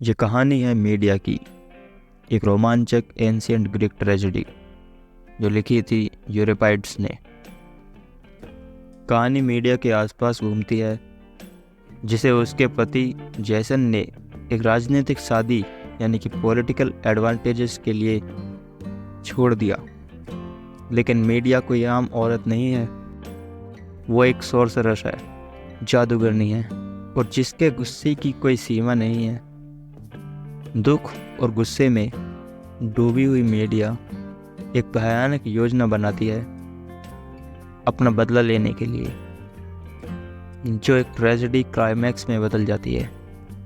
ये कहानी है मीडिया की, एक रोमांचक एंशिएंट ग्रीक ट्रेजेडी जो लिखी थी यूरोपाइड्स ने। कहानी मीडिया के आसपास घूमती है, जिसे उसके पति जैसन ने एक राजनीतिक शादी यानी कि पॉलिटिकल एडवांटेजेस के लिए छोड़ दिया। लेकिन मीडिया कोई आम औरत नहीं है, वो एक सोर्सरर है, जादूगरनी है, और जिसके गुस्से की कोई सीमा नहीं है। दुख और गुस्से में डूबी हुई मीडिया एक भयानक योजना बनाती है अपना बदला लेने के लिए, जो एक ट्रेजेडी क्लाइमैक्स में बदल जाती है।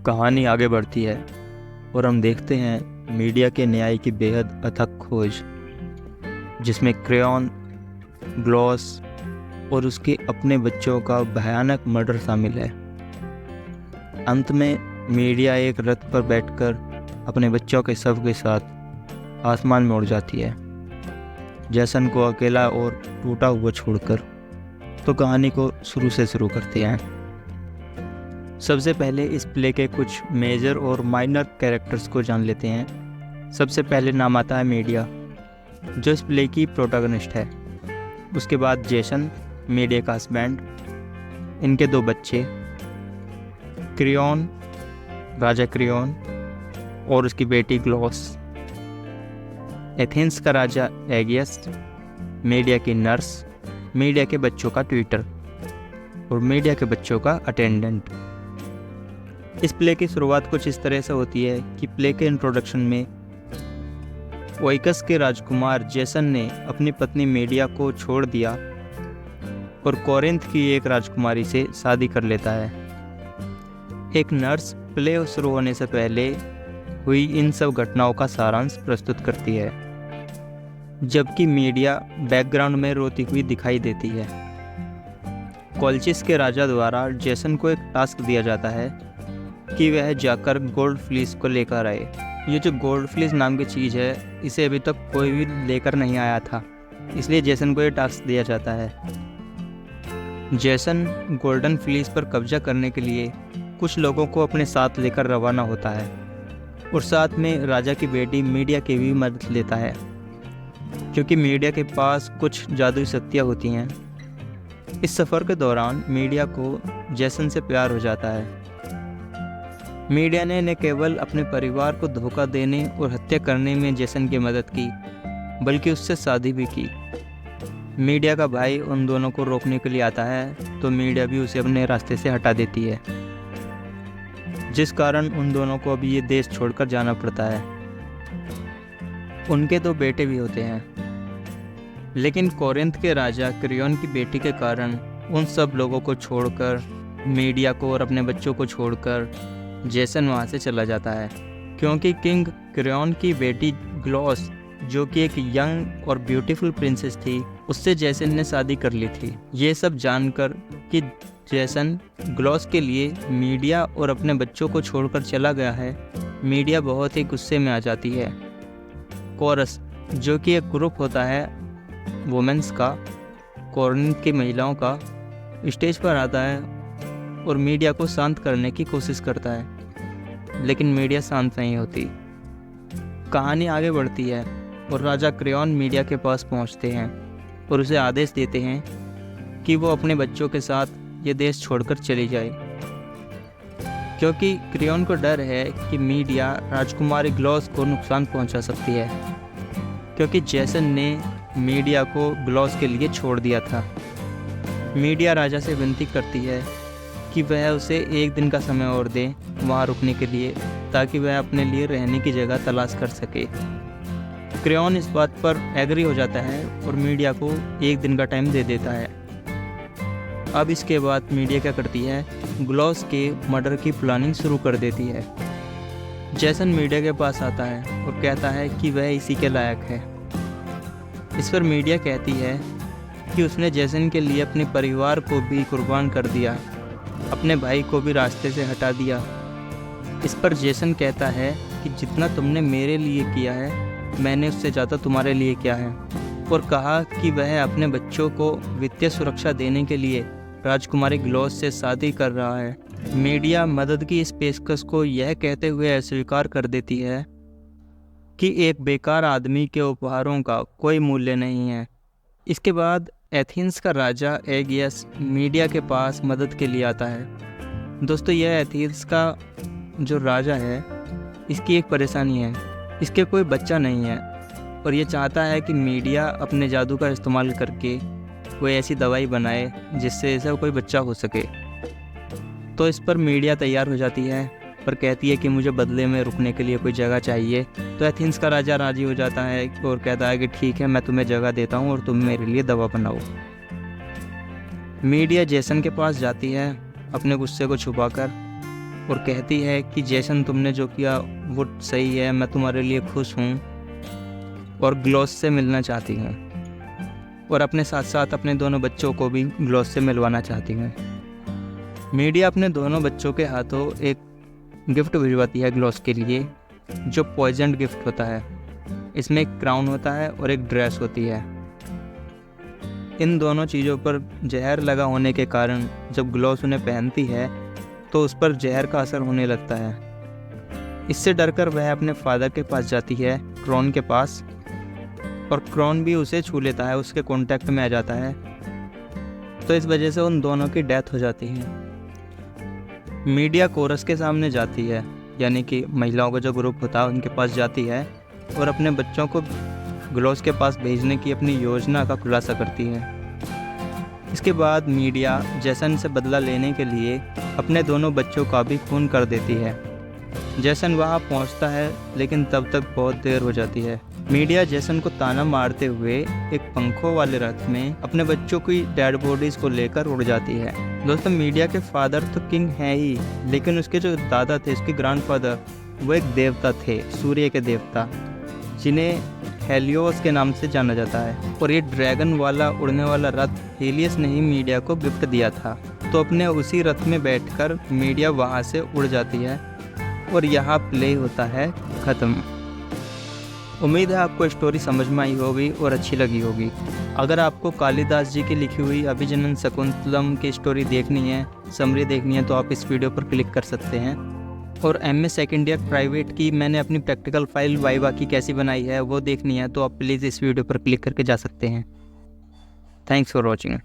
कहानी आगे बढ़ती है और हम देखते हैं मीडिया के न्याय की बेहद अथक खोज, जिसमें क्रेयॉन, ग्लॉस और उसके अपने बच्चों का भयानक मर्डर शामिल है। अंत में मीडिया एक रथ पर बैठकर अपने बच्चों के शव के साथ आसमान में उड़ जाती है, जैसन को अकेला और टूटा हुआ छोड़कर। तो कहानी को शुरू से शुरू करते हैं। सबसे पहले इस प्ले के कुछ मेजर और माइनर कैरेक्टर्स को जान लेते हैं। सबसे पहले नाम आता है मीडिया, जो इस प्ले की प्रोटैगनिस्ट है। उसके बाद जेसन, मीडिया का हस्बैंड, इनके दो बच्चे, क्रियॉन, राजा क्रियॉन, और उसकी बेटी ग्लॉस, एथेंस का राजा एगियस, मीडिया की नर्स, मीडिया के बच्चों का ट्यूटर और मीडिया के बच्चों का अटेंडेंट। इस प्ले की शुरुआत कुछ इस तरह से होती है कि प्ले के इंट्रोडक्शन में ओइकस के राजकुमार जेसन ने अपनी पत्नी मीडिया को छोड़ दिया और कोरिंथ की एक राजकुमारी से शादी कर लेता है। एक नर्स प्ले शुरू होने से पहले हुई इन सब घटनाओं का सारांश प्रस्तुत करती है, जबकि मीडिया बैकग्राउंड में रोती हुई दिखाई देती है। कोल्चिस के राजा द्वारा जेसन को एक टास्क दिया जाता है कि वह जाकर गोल्ड फ्लीस को लेकर आए। ये जो गोल्ड फ्लीस नाम की चीज़ है, इसे अभी तक कोई भी लेकर नहीं आया था, इसलिए जेसन को ये टास्क दिया जाता है। जेसन गोल्डन फ्लीस पर कब्जा करने के लिए कुछ लोगों को अपने साथ लेकर रवाना होता है और साथ में राजा की बेटी मीडिया की भी मदद लेता है, क्योंकि मीडिया के पास कुछ जादुई शक्तियाँ होती हैं। इस सफ़र के दौरान मीडिया को जेसन से प्यार हो जाता है। मीडिया ने न केवल अपने परिवार को धोखा देने और हत्या करने में जेसन की मदद की, बल्कि उससे शादी भी की। मीडिया का भाई उन दोनों को रोकने के लिए आता है, तो मीडिया भी उसे अपने रास्ते से हटा देती है, जिस कारण उन दोनों को अभी ये देश छोड़कर जाना पड़ता है। उनके दो बेटे भी होते हैं, लेकिन कोरिंथ के राजा क्रियॉन की बेटी के कारण उन सब लोगों को छोड़कर, मीडिया को और अपने बच्चों को छोड़कर जेसन वहाँ से चला जाता है, क्योंकि किंग क्रियॉन की बेटी ग्लॉस, जो कि एक यंग और ब्यूटीफुल प्रिंसेस थी, उससे जेसन ने शादी कर ली थी। ये सब जानकर कि जेसन ग्लॉस के लिए मीडिया और अपने बच्चों को छोड़कर चला गया है, मीडिया बहुत ही गुस्से में आ जाती है। कोरस, जो कि एक ग्रुप होता है वुमेन्स का, कोरिंथ की महिलाओं का, स्टेज पर आता है और मीडिया को शांत करने की कोशिश करता है, लेकिन मीडिया शांत नहीं होती। कहानी आगे बढ़ती है और राजा क्रेयॉन मीडिया के पास पहुंचते हैं और उसे आदेश देते हैं कि वो अपने बच्चों के साथ ये देश छोड़कर चली जाए, क्योंकि क्रेयॉन को डर है कि मीडिया राजकुमारी ग्लॉस को नुकसान पहुंचा सकती है, क्योंकि जेसन ने मीडिया को ग्लॉस के लिए छोड़ दिया था। मीडिया राजा से विनती करती है कि वह उसे एक दिन का समय और दे वहाँ रुकने के लिए, ताकि वह अपने लिए रहने की जगह तलाश कर सके। क्रेयॉन इस बात पर एग्री हो जाता है और मीडिया को एक दिन का टाइम दे देता है। अब इसके बाद मीडिया क्या करती है, ग्लॉस के मर्डर की प्लानिंग शुरू कर देती है। जेसन मीडिया के पास आता है और कहता है कि वह इसी के लायक है। इस पर मीडिया कहती है कि उसने जेसन के लिए अपने परिवार को भी कुर्बान कर दिया, अपने भाई को भी रास्ते से हटा दिया। इस पर जेसन कहता है कि जितना तुमने मेरे लिए किया है, मैंने उससे ज़्यादा तुम्हारे लिए किया है, और कहा कि वह अपने बच्चों को वित्तीय सुरक्षा देने के लिए राजकुमारी ग्लॉस से शादी कर रहा है, मीडिया मदद की इस पेशकश को यह कहते हुए अस्वीकार कर देती है कि एक बेकार आदमी के उपहारों का कोई मूल्य नहीं है। इसके बाद एथेंस का राजा एगियस मीडिया के पास मदद के लिए आता है। दोस्तों, यह एथेंस का जो राजा है, इसकी एक परेशानी है, इसके कोई बच्चा नहीं है और ये चाहता है कि मीडिया अपने जादू का इस्तेमाल करके कोई ऐसी दवाई बनाए जिससे ऐसा कोई बच्चा हो सके। तो इस पर मीडिया तैयार हो जाती है पर कहती है कि मुझे बदले में रुकने के लिए कोई जगह चाहिए। तो एथेंस का राजा राजी हो जाता है और कहता है कि ठीक है, मैं तुम्हें जगह देता हूँ और तुम मेरे लिए दवा बनाओ। मीडिया जेसन के पास जाती है अपने गुस्से को छुपाकर और कहती है कि जेसन, तुमने जो किया वो सही है, मैं तुम्हारे लिए खुश हूँ और ग्लॉस से मिलना चाहती हूँ और अपने साथ साथ अपने दोनों बच्चों को भी ग्लॉस से मिलवाना चाहती हूँ। मीडिया अपने दोनों बच्चों के हाथों एक गिफ्ट भिजवाती है ग्लॉस के लिए, जो पॉइजन गिफ्ट होता है। इसमें एक क्राउन होता है और एक ड्रेस होती है। इन दोनों चीज़ों पर जहर लगा होने के कारण जब ग्लॉस उन्हें पहनती है तो उस पर जहर का असर होने लगता है। इससे डरकर वह अपने फादर के पास जाती है, क्रोन के पास, और क्रोन भी उसे छू लेता है, उसके कांटेक्ट में आ जाता है। तो इस वजह से उन दोनों की डेथ हो जाती है। मीडिया कोरस के सामने जाती है, यानी कि महिलाओं का जो ग्रुप होता है उनके पास जाती है और अपने बच्चों को ग्लॉस के पास भेजने की अपनी योजना का खुलासा करती है। इसके बाद मीडिया जेसन से बदला लेने के लिए अपने दोनों बच्चों का भी खून कर देती है। जेसन वहाँ पहुँचता है लेकिन तब तक बहुत देर हो जाती है। मीडिया जेसन को ताना मारते हुए एक पंखों वाले रथ में अपने बच्चों की डेड बॉडीज को लेकर उड़ जाती है। दोस्तों, मीडिया के फादर तो किंग हैं ही, लेकिन उसके जो दादा थे, उसके ग्रैंडफादर, वो एक देवता थे, सूर्य के देवता, जिन्हें हेलियोस के नाम से जाना जाता है। और ये ड्रैगन वाला उड़ने वाला रथ हेलियस ने ही मीडिया को गिफ्ट दिया था। तो अपने उसी रथ में बैठकर मीडिया वहाँ से उड़ जाती है और यहाँ प्ले होता है ख़त्म। उम्मीद है आपको स्टोरी समझ में आई होगी और अच्छी लगी होगी। अगर आपको कालिदास जी की लिखी हुई अभिजनन शकुंतलम की स्टोरी देखनी है, समरी देखनी है, तो आप इस वीडियो पर क्लिक कर सकते हैं। और एमए सेकेंड ईयर प्राइवेट की मैंने अपनी प्रैक्टिकल फाइल वाइवा की कैसी बनाई है वो देखनी है, तो आप प्लीज़ इस वीडियो पर क्लिक करके जा सकते हैं। Thanks for watching.